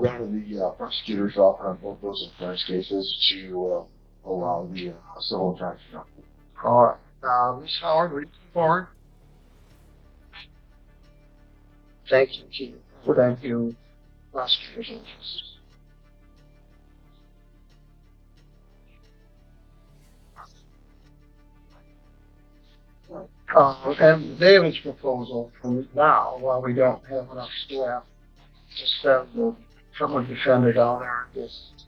one of the prosecutors offered on both those offense cases to allow the civil transaction. All right. Ms. Howard, would you come forward? Thank you, Keith. Thank you, prosecutors. And David's proposal for now, while we don't have enough staff, just have the public defender down there and just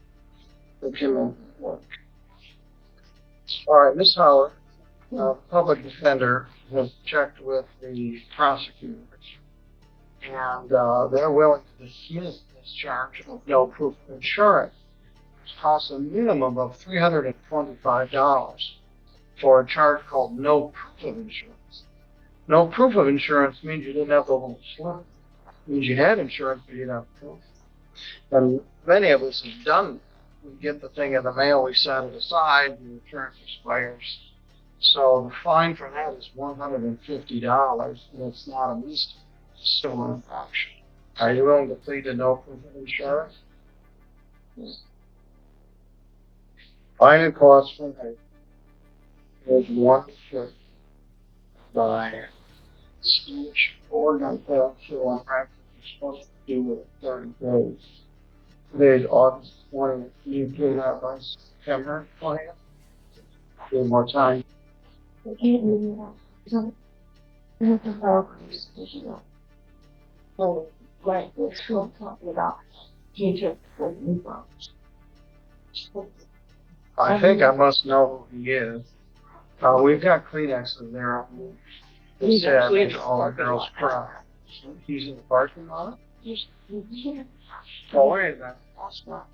put him in work. All right, Ms. Howard, public defender has checked with the prosecutors, and they're willing to dismiss this charge of no proof of insurance. It costs a minimum of $325 for a charge called no proof of insurance. No proof of insurance means you didn't have the little slip. It means you had insurance, but you didn't have proof. And many of us have done that. We get the thing in the mail, we set it aside, the insurance expires. So the fine for that is $150, and it's not a misdemeanor, it's still an infraction. Are you willing to plead to no proof of insurance? Fine and cost for that is $150 by speech or non-personal practice you're supposed to do with 30 days. Today's August 20th. You pay that by September 20th. Give more time. I can't do that. I have to file for this issue. So, like, we're still talking about teacher for new problems. I think I must know who he is. We've got Kleenexes there. He's actually in the all the parking girls lot. cry. He's in the parking lot? He's here. Oh, wait a minute. That's not.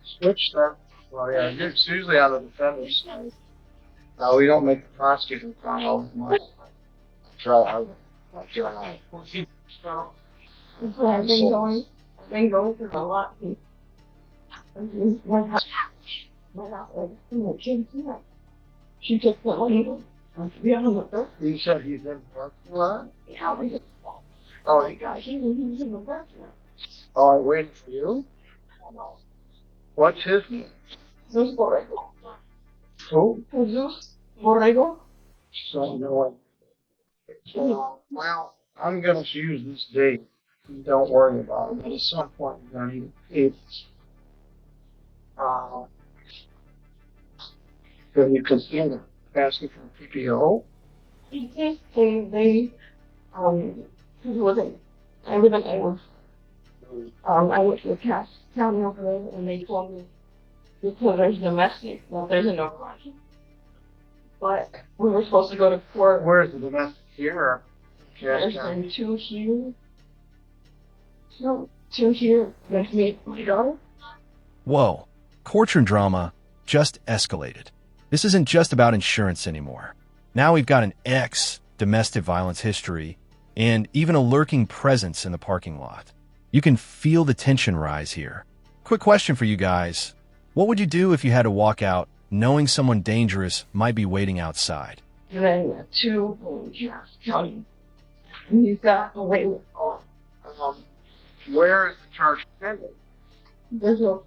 Switch that. Well, yeah, it's usually on the defender's side. No, we don't make the prosecutor cry all the time. Try. I've been going through a lot. Went out like the kids here. She took the money to be on the first. You said he's in the parking lot? Yeah, we just. Oh, He's in the parking lot. oh, I'm waiting for you? What's his name? Jesus Borrego. Who? Jesus Borrego. So, no one. Well, I'm going to use this date. Don't worry about it. But at some point, you're going to need to pay this. So you consider asking for a PPO? He wasn't. I live in Iowa. I went to the county over there, and they told me because there's domestic, that there's a no question. But we were supposed to go to court. Where's the domestic here? There's been two here. No, two here. There's me and my daughter. Whoa, courtroom drama just escalated. This isn't just about insurance anymore. Now we've got an domestic violence history and even a lurking presence in the parking lot. You can feel the tension rise here. Quick question for you guys. What would you do if you had to walk out knowing someone dangerous might be waiting outside? And then two county. And he's got away with all. Where is the charge pending? There's no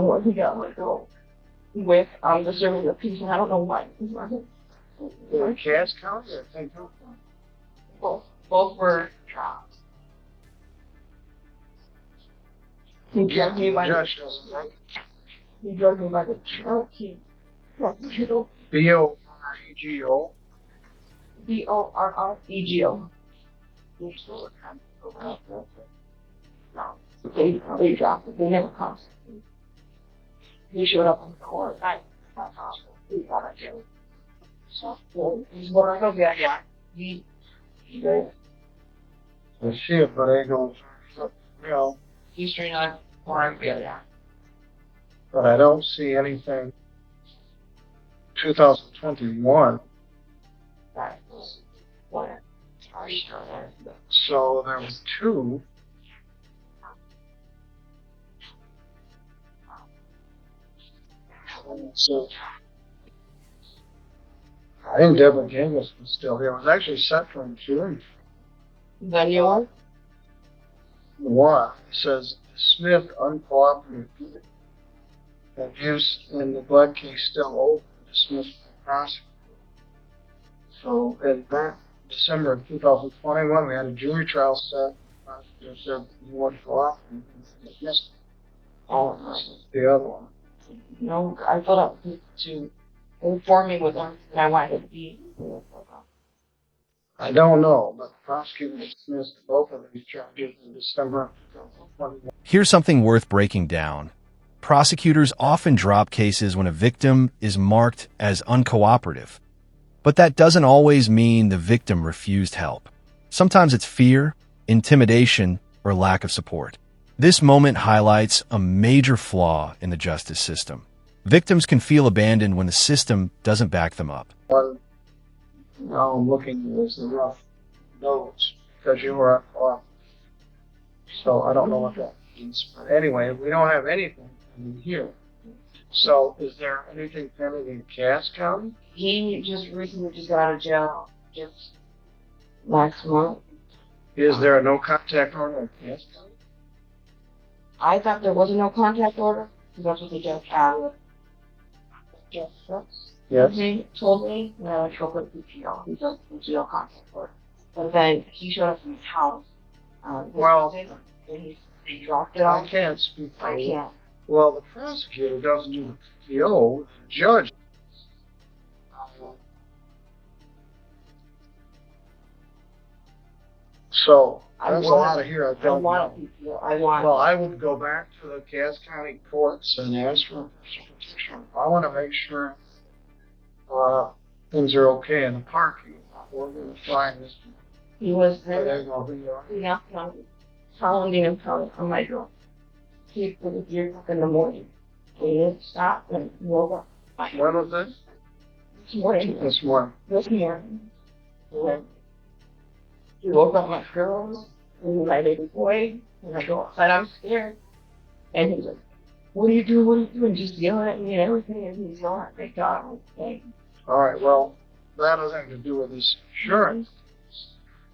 one who got let go with the serving of peace, and I don't know why. In Cass County or St. Joe? Both were dropped. He drugged me by the judge doesn't like it. He drugged me by the throat. He B-O-R-E-G-O? Borrego. They dropped it. They never contacted me. He showed up in court. He got it too. So, he's Borrego. Yeah. He did. Is she a Borrego? No. He's straight on Borrego. Yeah. But I don't see anything. 2021. That was one. So there was two. So I think Deborah Gangus was still here. It was actually set for June. The new one? 1 says Smith uncooperative abuse and neglect case still open, dismissed by prosecutor. So in that December of 2021, we had a jury trial set. The prosecutor said he wasn't cooperative and dismissed the other one. No, I thought up to inform me with everything I wanted to be. I don't know, but the prosecutor dismissed both of these charges in December of 2021. Here's something worth breaking down. Prosecutors often drop cases when a victim is marked as uncooperative. But that doesn't always mean the victim refused help. Sometimes it's fear, intimidation, or lack of support. This moment highlights a major flaw in the justice system. Victims can feel abandoned when the system doesn't back them up. Now I'm looking at the rough notes because you were uncooperative. So I don't know what that means. But anyway, we don't have anything in here. So is there anything pending in Cass County? He just recently just got out of jail just last month. Is there a no contact order in Cass County? I thought there was a no contact order because that's what the judge had. Yes, Yes. He told me that I show up at PPO. He does PPO contact order. But then he showed up at his house. Well, and he dropped it I off. can't speak for I you. can't. Well, the prosecutor doesn't do the PO, the judge. So there's a lot of here I I don't want know. a PPO. I want. Well, I would go back to the Cass County courts and ask for protection. I want to make sure things are okay in the parking. We're going to find this. He was They're there. going to be all right. He knocked on my door. He was here in the morning. He didn't stop and woke up. When was this? This morning. This morning. This morning. And he woke up my girls and my baby boy. And I go outside, I'm scared. And he's like, what are you doing? What are you doing? Just yelling at me and everything. And he's yelling at my God. All right, well, that has nothing to do with this insurance.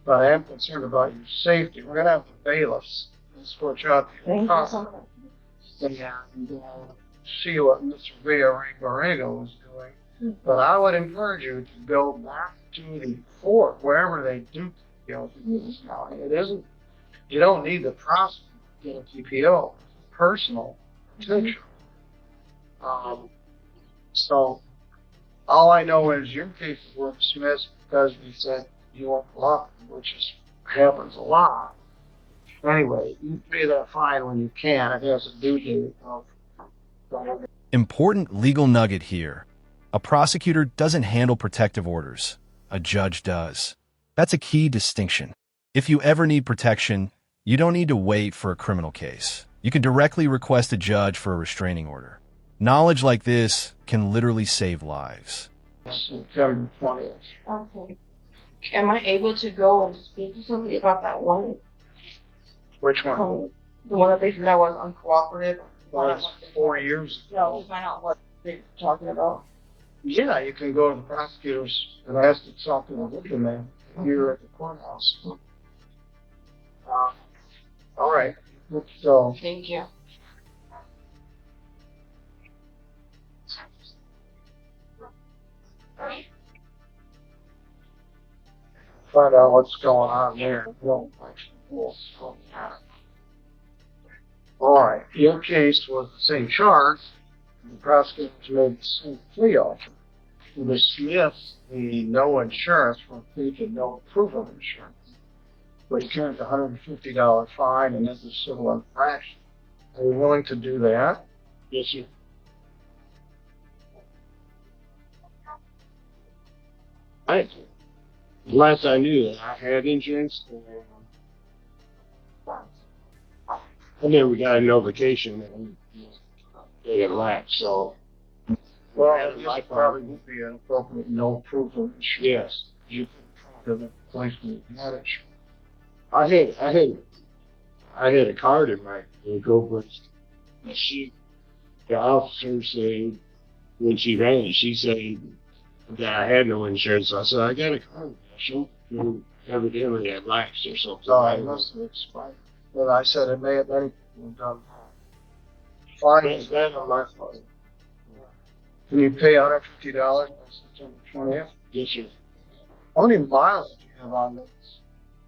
But I am concerned about your safety. We're going to have the bailiffs escort you out to Thank your you so car. much. And see what Mr. Villarreal is doing. But I would encourage you to go back to the court, wherever they do PPO. It isn't, you don't need the prosecutor to get a PPO. It's personal protection. So, all I know is your case is worth dismissed because we said you weren't cooperative, which happens a lot. Anyway, you pay that fine when you can. It has a due date of. Important legal nugget here. A prosecutor doesn't handle protective orders. A judge does. That's a key distinction. If you ever need protection, you don't need to wait for a criminal case. You can directly request a judge for a restraining order. Knowledge like this can literally save lives. September 20th. Okay. Am I able to go and speak to somebody about that one? Which one? The one that they said I was uncooperative. Well, that's 4 years ago. No, to find out what they're talking about. Yeah, you can go to the prosecutors and ask to talk to the victim man here at the courthouse. All right, let's go. Thank you. Find out what's going on there. All right, your case was the same charge. The prosecutors made the same plea offer. To dismiss the no insurance for pleading no proof of insurance. But you carried a $150 fine and this is civil infraction. Are you willing to do that? Yes, sir. Last I knew, I had insurance. I never got a notification that it had lapsed, so. Well, this probably would be an appropriate no proof of insurance. Yes. You can to the place where you had it. I had a card in my vehicle, but the officer said, when she ran, she said that I had no insurance. So I said, I got a card. So evidently it lapsed or something. So it must have expired. But I said it may have many people have done that. Fine is that on my part. Can you pay $150 by September 20th? Yes, sir. How many miles did you have on this?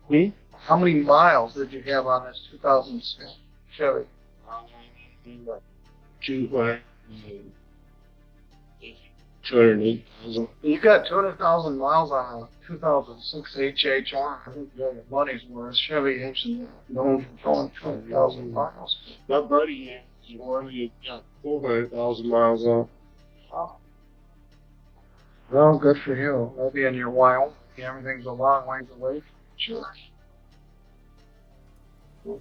Me? How many miles did you have on this 2006 Chevy? 208,000. You got 200,000 miles on a 2006 HHR. I think you got your money's worth. Chevy ain't known for going 200,000 miles. My buddy has one that got 400,000 miles on. Well, good for you. Maybe in your Wyoming, everything's a long ways away from each other.